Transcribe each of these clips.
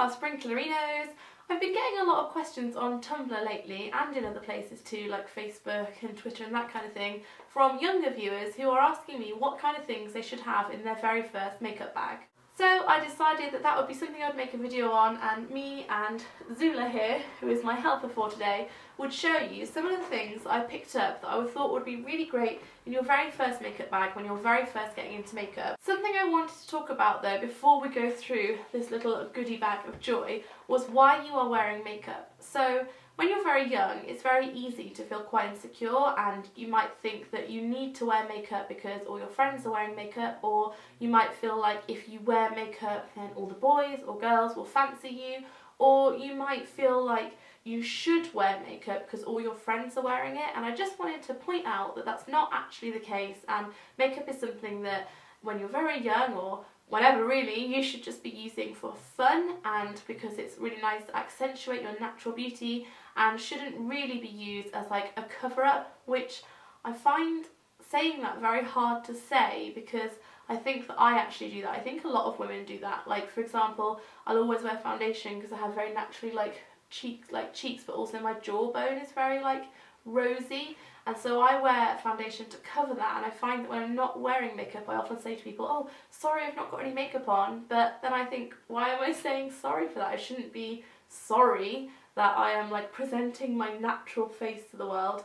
our sprinklerinos. I've been getting a lot of questions on Tumblr lately and in other places too, like Facebook and Twitter and that kind of thing, from younger viewers who are asking me what kind of things they should have in their very first makeup bag. So I decided that that would be something I'd make a video on, and me and Zula here, who is my helper for today, would show you some of the things I picked up that I thought would be really great in your very first makeup bag when you're very first getting into makeup. Something I wanted to talk about though before we go through this little goodie bag of joy was why you are wearing makeup. So when you're very young, it's very easy to feel quite insecure, and you might think that you need to wear makeup because all your friends are wearing makeup, or you might feel like if you wear makeup then all the boys or girls will fancy you, or you might feel like you should wear makeup because all your friends are wearing it. And I just wanted to point out that that's not actually the case, and makeup is something that when you're very young, or whenever really, you should just be using for fun and because it's really nice to accentuate your natural beauty, and shouldn't really be used as like a cover-up, which I find saying that very hard to say because I think that I actually do that. I think a lot of women do that. Like, for example, I'll always wear foundation because I have very naturally like cheeks, but also my jawbone is very like rosy, and so I wear foundation to cover that. And I find that when I'm not wearing makeup, I often say to people, oh, sorry, I've not got any makeup on, but then I think, why am I saying sorry for that? I shouldn't be sorry that I am like presenting my natural face to the world.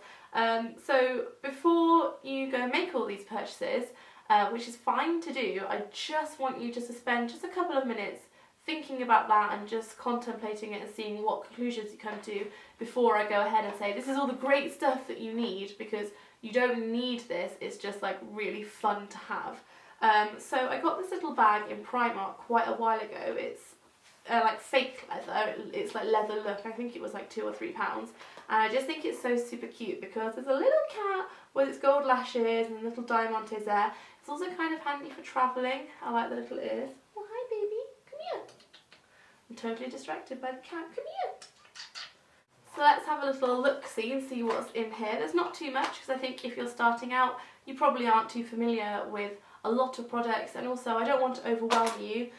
So before you go and make all these purchases, which is fine to do, I just want you just to spend just a couple of minutes thinking about that and just contemplating it and seeing what conclusions you come to before I go ahead and say this is all the great stuff that you need, because you don't need this, it's just like really fun to have. So I got this little bag in Primark quite a while ago. It's like fake leather, it's like leather look. I think it was like £2 or £3, and I just think it's so super cute because there's a little cat with its gold lashes and little diamantes there. It's also kind of handy for travelling. I like the little ears. Oh, hi baby, come here. I'm totally distracted by the cat, come here. So let's have a little look-see and see what's in here. There's not too much because I think if you're starting out you probably aren't too familiar with a lot of products, and also I don't want to overwhelm you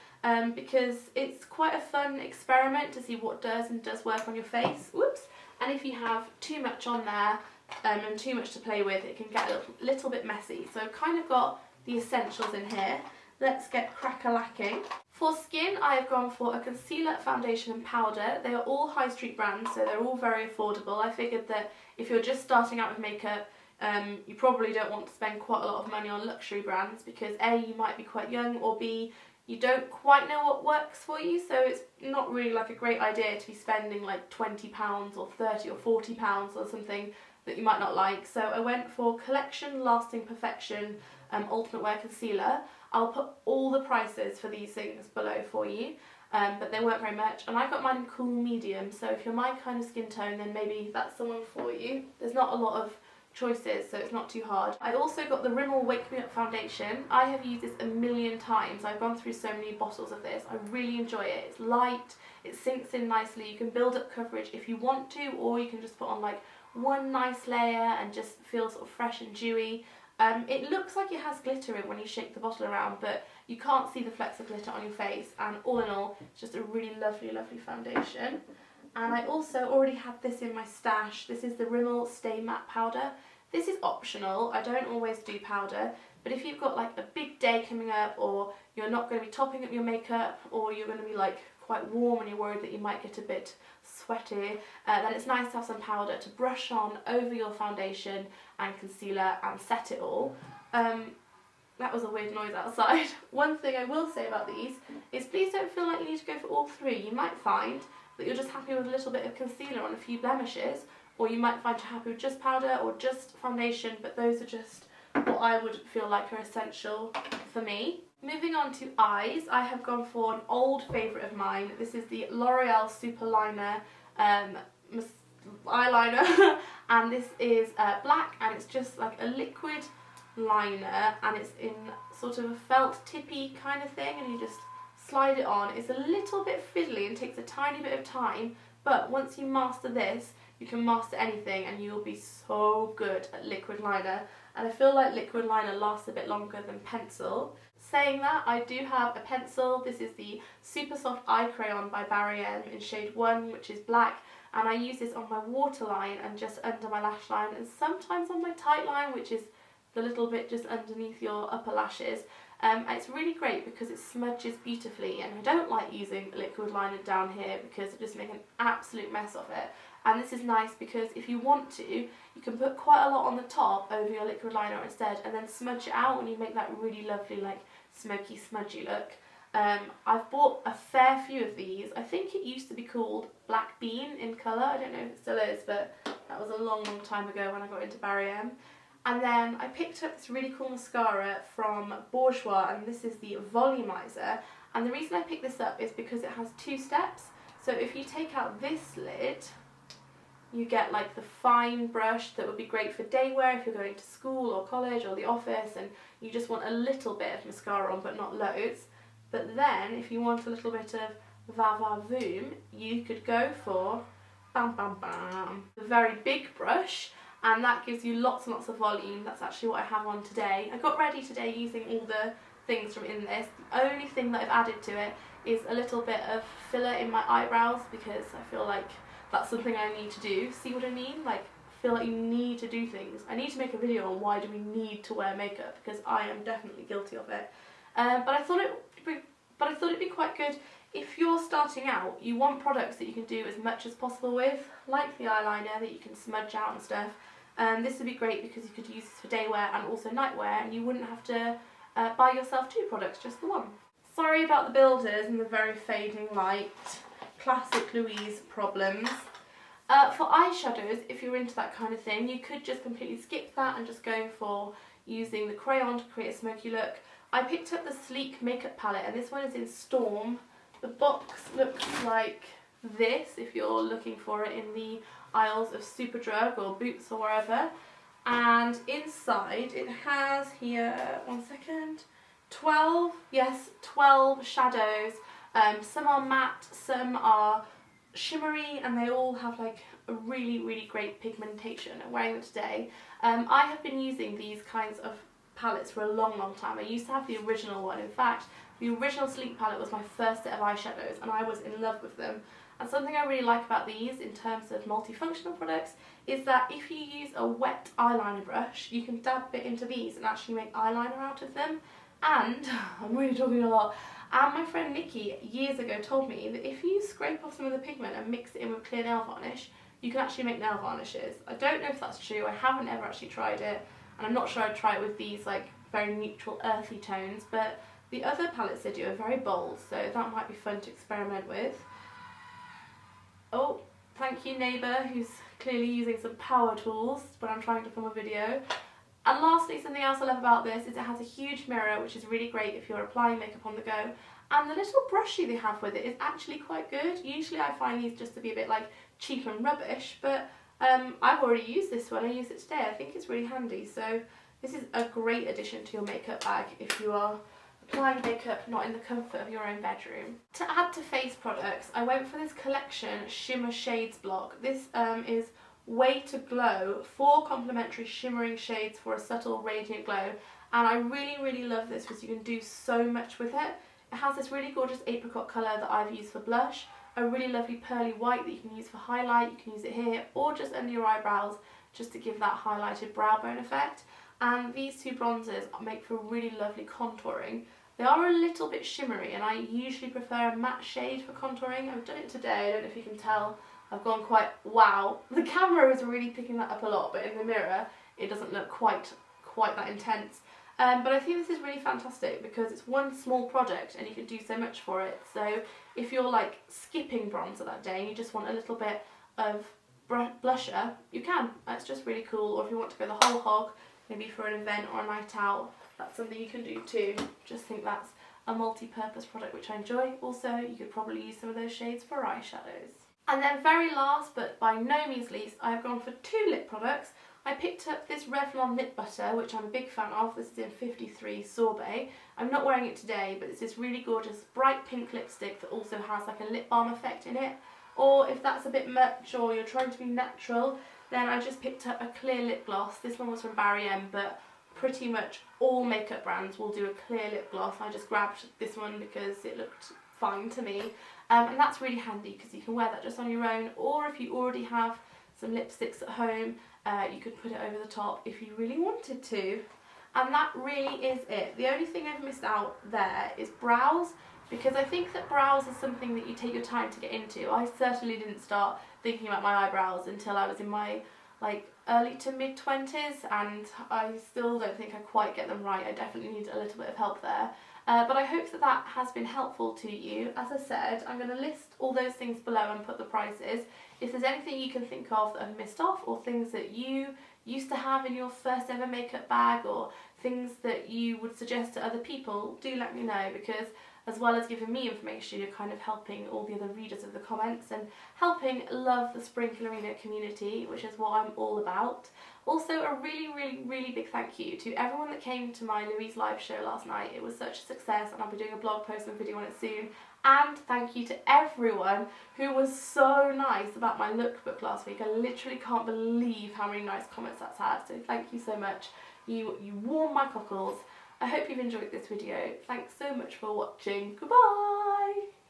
because it's quite a fun experiment to see what does and does work on your face. Whoops! And if you have too much on there and too much to play with, it can get a little bit messy. So I've kind of got the essentials in here. Let's get crack-a-lacking. For skin, I have gone for a concealer, foundation and powder. They are all high street brands, so they're all very affordable. I figured that if you're just starting out with makeup, you probably don't want to spend quite a lot of money on luxury brands because A, you might be quite young, or B, you don't quite know what works for you, so it's not really like a great idea to be spending like £20 or £30 or £40 or something that you might not like. So I went for Collection Lasting Perfection Ultimate Wear Concealer. I'll put all the prices for these things below for you, but they weren't very much, and I got mine in cool medium, so if you're my kind of skin tone then maybe that's the one for you. There's not a lot of choices, so it's not too hard. I also got the Rimmel Wake Me Up foundation. I have used this a million times. I've gone through so many bottles of this. I really enjoy it. It's light, it sinks in nicely, you can build up coverage if you want to, or you can just put on like one nice layer and just feel sort of fresh and dewy. It looks like it has glitter in when you shake the bottle around, but you can't see the flecks of glitter on your face, and all in all, it's just a really lovely, lovely foundation. And I also already had this in my stash. This is the Rimmel Stay Matte Powder. This is optional. I don't always do powder, but if you've got like a big day coming up, or you're not going to be topping up your makeup, or you're going to be like quite warm and you're worried that you might get a bit sweaty, then it's nice to have some powder to brush on over your foundation and concealer and set it all. That was a weird noise outside. One thing I will say about these is please don't feel like you need to go for all three. You might find that you're just happy with a little bit of concealer on a few blemishes, or you might find you're happy with just powder or just foundation, but those are just what I would feel like are essential for me. Moving on to eyes, I have gone for an old favourite of mine. This is the L'Oreal Super Liner eyeliner, and this is black, and it's just like a liquid liner, and it's in sort of a felt tippy kind of thing, and you just slide it on. It's a little bit fiddly and takes a tiny bit of time, but once you master this, you can master anything, and you'll be so good at liquid liner. And I feel like liquid liner lasts a bit longer than pencil. Saying that, I do have a pencil. This is the Super Soft Eye Crayon by Barry M in shade 1, which is black, and I use this on my waterline and just under my lash line, and sometimes on my tight line, which is the little bit just underneath your upper lashes. It's really great because it smudges beautifully, and I don't like using liquid liner down here because it just makes an absolute mess of it. And this is nice because if you want to, you can put quite a lot on the top over your liquid liner instead, and then smudge it out, and you make that really lovely, like, smoky, smudgy look. I've bought a fair few of these. I think it used to be called Black Bean in colour. I don't know if it still is, but that was a long, long time ago when I got into Barry M. And then I picked up this really cool mascara from Bourjois, and this is the Volumizer. And the reason I picked this up is because it has 2 steps. So if you take out this lid, you get like the fine brush that would be great for day wear if you're going to school or college or the office and you just want a little bit of mascara on but not loads. But then if you want a little bit of va va voom, you could go for bam bam bam, the very big brush, and that gives you lots and lots of volume. That's actually what I have on today. I got ready today using all the things from in this. The only thing that I've added to it is a little bit of filler in my eyebrows because I feel like that's something I need to do. See what I mean? Like, I feel like you need to do things. I need to make a video on why do we need to wear makeup, because I am definitely guilty of it. But I thought it'd be quite good if you're starting out. You want products that you can do as much as possible with, like the eyeliner that you can smudge out and stuff. This would be great because you could use this for day wear and also night wear, and you wouldn't have to buy yourself 2 products, just the one. Sorry about the builders and the very fading light. Classic Louise problems. For eyeshadows, if you're into that kind of thing, you could just completely skip that and just go for using the Crayon to create a smoky look. I picked up the Sleek makeup palette, and this one is in Storm. The box looks like this if you're looking for it in the aisles of Superdrug or Boots or wherever. And inside it has here, 12 shadows. Some are matte, some are shimmery, and they all have like a really, really great pigmentation. I'm wearing them today. I have been using these kinds of palettes for a long, long time. I used to have the original one. In fact, the original Sleek palette was my first set of eyeshadows, and I was in love with them. And something I really like about these in terms of multifunctional products is that if you use a wet eyeliner brush, you can dab it into these and actually make eyeliner out of them. And, I'm really talking a lot, and my friend Nikki years ago told me that if you scrape off some of the pigment and mix it in with clear nail varnish, you can actually make nail varnishes. I don't know if that's true, I haven't ever actually tried it, and I'm not sure I'd try it with these like very neutral earthy tones, but the other palettes they do are very bold, so that might be fun to experiment with. Oh, thank you neighbour, who's clearly using some power tools when I'm trying to film a video. And lastly, something else I love about this is it has a huge mirror, which is really great if you're applying makeup on the go. And the little brushy they have with it is actually quite good. Usually I find these just to be a bit like cheap and rubbish, but I've already used this one. I used it today. I think it's really handy. So this is a great addition to your makeup bag if you are applying makeup not in the comfort of your own bedroom. To add to face products, I went for this collection Shimmer Shades block. This is Way to Glow, 4 complementary shimmering shades for a subtle radiant glow, and I really, really love this because you can do so much with it. It has this really gorgeous apricot colour that I've used for blush, a really lovely pearly white that you can use for highlight. You can use it here or just under your eyebrows just to give that highlighted brow bone effect. And these 2 bronzers make for really lovely contouring. They are a little bit shimmery, and I usually prefer a matte shade for contouring. I've done it today, I don't know if you can tell. I've gone quite wow. The camera is really picking that up a lot, but in the mirror it doesn't look quite that intense. But I think this is really fantastic because it's one small product and you can do so much for it. So if you're like skipping bronzer that day and you just want a little bit of blusher, you can. That's just really cool. Or if you want to go the whole hog, maybe for an event or a night out, that's something you can do too. Just think that's a multi-purpose product which I enjoy. Also, you could probably use some of those shades for eyeshadows. And then very last, but by no means least, I've gone for 2 lip products. I picked up this Revlon Lip Butter, which I'm a big fan of. This is in 53 Sorbet. I'm not wearing it today, but it's this really gorgeous bright pink lipstick that also has like a lip balm effect in it. Or if that's a bit much or you're trying to be natural, then I just picked up a clear lip gloss. This one was from Barry M, but pretty much all makeup brands will do a clear lip gloss. I just grabbed this one because it looked fine to me, and that's really handy because you can wear that just on your own, or if you already have some lipsticks at home, you could put it over the top if you really wanted to. And that really is it. The only thing I've missed out there is brows, because I think that brows is something that you take your time to get into. I certainly didn't start thinking about my eyebrows until I was in my early to mid 20s, and I still don't think I quite get them right. I definitely need a little bit of help there. But I hope that that has been helpful to you. As I said, I'm going to list all those things below and put the prices. If there's anything you can think of that I've missed off, or things that you used to have in your first ever makeup bag, or things that you would suggest to other people, do let me know, because as well as giving me information, you're kind of helping all the other readers of the comments and helping love the Sprinklorina community, which is what I'm all about. Also, a really big thank you to everyone that came to my Louise live show last night. It was such a success, and I'll be doing a blog post and video on it soon. And thank you to everyone who was so nice about my lookbook last week. I literally can't believe how many nice comments that's had, so thank you so much. You warmed my cockles. I hope you've enjoyed this video. Thanks so much for watching. Goodbye!